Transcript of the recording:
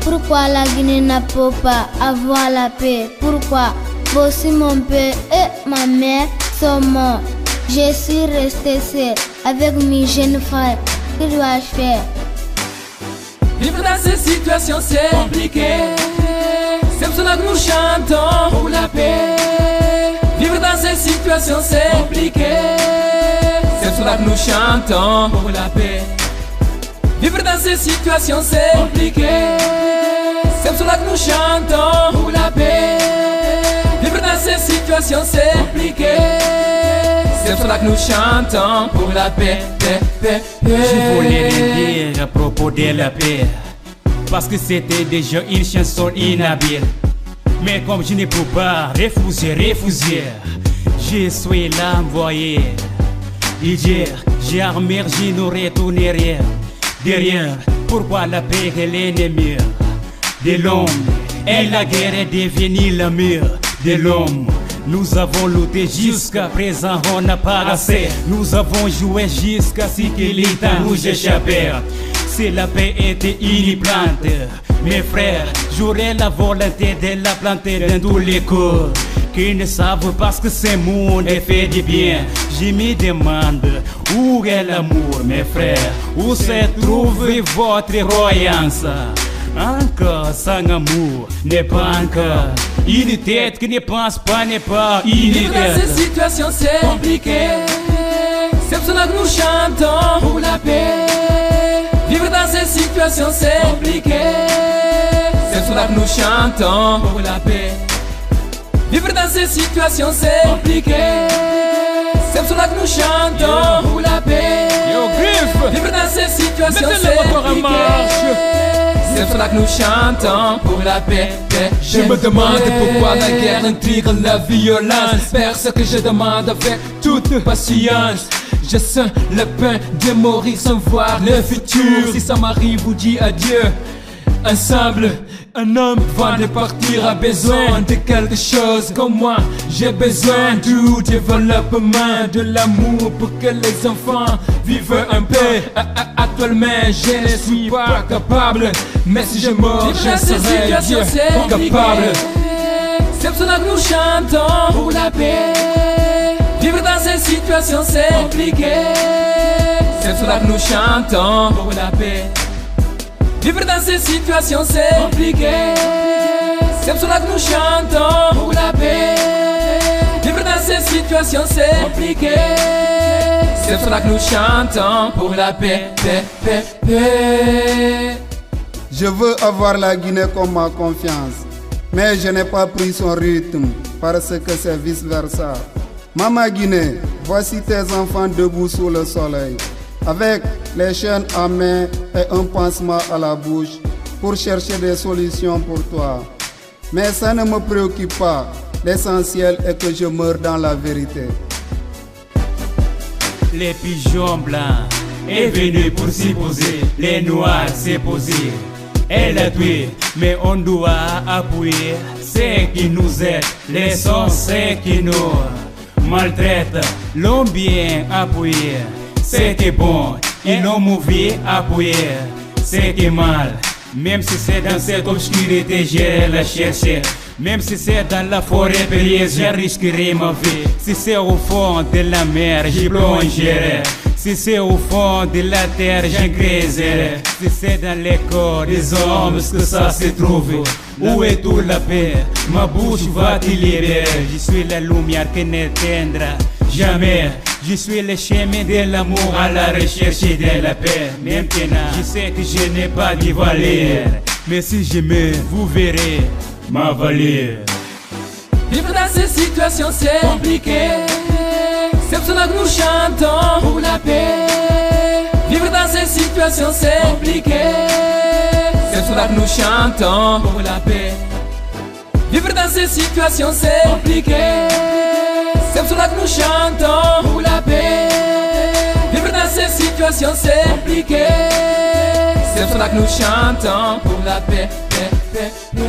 Pourquoi la Guinée ne peut pas avoir la paix? Pourquoi? Voici mon père et ma mère sont morts. Je suis resté seul avec mes jeunes frères. Que dois-je faire? Vivre dans cette situation c'est compliqué. C'est pour cela que nous chantons pour la paix. Vivre dans cette situation c'est compliqué. C'est pour cela que nous chantons pour la paix. Vivre dans cette situation c'est compliqué. C'est pour cela que nous chantons pour la paix. Vivre dans cette situation c'est compliqué. C'est pour cela que nous chantons pour la paix, paix, paix, paix. Je voulais rien dire à propos de la paix, parce que c'était déjà une chanson inhabile. Mais comme je ne peux pas refuser, je suis l'envoyé. Hier, j'ai armé, je ne retourne rien. Derrière, pourquoi la paix est l'ennemi de l'homme? Et la guerre est devenue la mère de l'homme. Nous avons lutté jusqu'à présent, on n'a pas assez. Nous avons joué jusqu'à ce que l'État nous échappe. Si la paix était une plante, mes frères, j'aurais la volonté de la planter dans tous les corps qui ne savent pas ce que ce monde est fait du bien. Je me demande où est l'amour, mes frères, où se trouve votre croyance. Encore sans amour n'est pas encore une tête qui ne pense pas n'est pas une Vivre dans tête. cette situation c'est compliqué. C'est pour cela que nous chantons pour la paix. Vivre dans cette situation c'est compliqué. C'est pour cela que nous chantons pour la paix. Vivre dans cette situation c'est compliqué. C'est pour cela que nous chantons pour la paix. Vivre dans cette situation c'est compliqué. C'est pour cela que nous chantons pour la paix, paix. Je me demande pourquoi la guerre intrigue la violence. Faire ce que je demande avec toute patience. Je sens le pain de mourir sans voir le futur. Si ça m'arrive, vous dis adieu. Ensemble, un homme avant de partir a besoin de quelque chose comme moi. J'ai besoin du développement, de l'amour pour que les enfants vivent en paix. Actuellement, je ne suis pas capable, mais si je meurs, je serai Dieu capable. C'est pour cela que nous chantons pour la paix. Vivre dans cette situation c'est compliqué. C'est pour cela que nous chantons pour la paix. Vivre dans cette situation c'est compliqué. C'est pour cela que nous chantons pour la paix. Vivre dans cette situation c'est compliqué. C'est pour cela que nous chantons pour la paix, paix, paix, paix. Je veux avoir la Guinée comme ma confiance, mais je n'ai pas pris son rythme parce que c'est vice versa. Maman Guinée, voici tes enfants debout sous le soleil, avec les chaînes à main et un pansement à la bouche pour chercher des solutions pour toi. Mais ça ne me préoccupe pas, l'essentiel est que je meure dans la vérité. Les pigeons blancs est venu pour s'y poser, les noirs s'est posé. Elle a tué, mais on doit appuyer ceux qui nous aident, les sons ceux qui nous maltraitent. L'ont bien appuyé, c'était bon, ils l'ont mauvais appuyé, c'était mal. Même si c'est dans cette obscurité, j'irai la chercher. Même si c'est dans la forêt périlleuse, je risquerai ma vie. Si c'est au fond de la mer, j'y plongerai. Si c'est au fond de la terre, j'en creuserai. Si c'est dans les corps des hommes que ça se trouve, où est toute la paix? Ma bouche va te libérer. Je suis la lumière qui n'éteindra jamais. Je suis le chemin de l'amour à la recherche de la paix. Maintenant, je sais que je n'ai pas de valeur, mais si je meurs, vous verrez ma valeur. Vivre dans cette situation c'est compliqué. C'est pour cela que nous chantons pour la paix. Vivre dans cette situation c'est compliqué. C'est pour cela que nous chantons pour la paix. Vivre dans cette situation c'est compliqué. C'est pour cela que nous chantons pour la paix. Vivre dans cette situation c'est compliqué. C'est pour cela que nous chantons pour la paix, paix, paix, paix.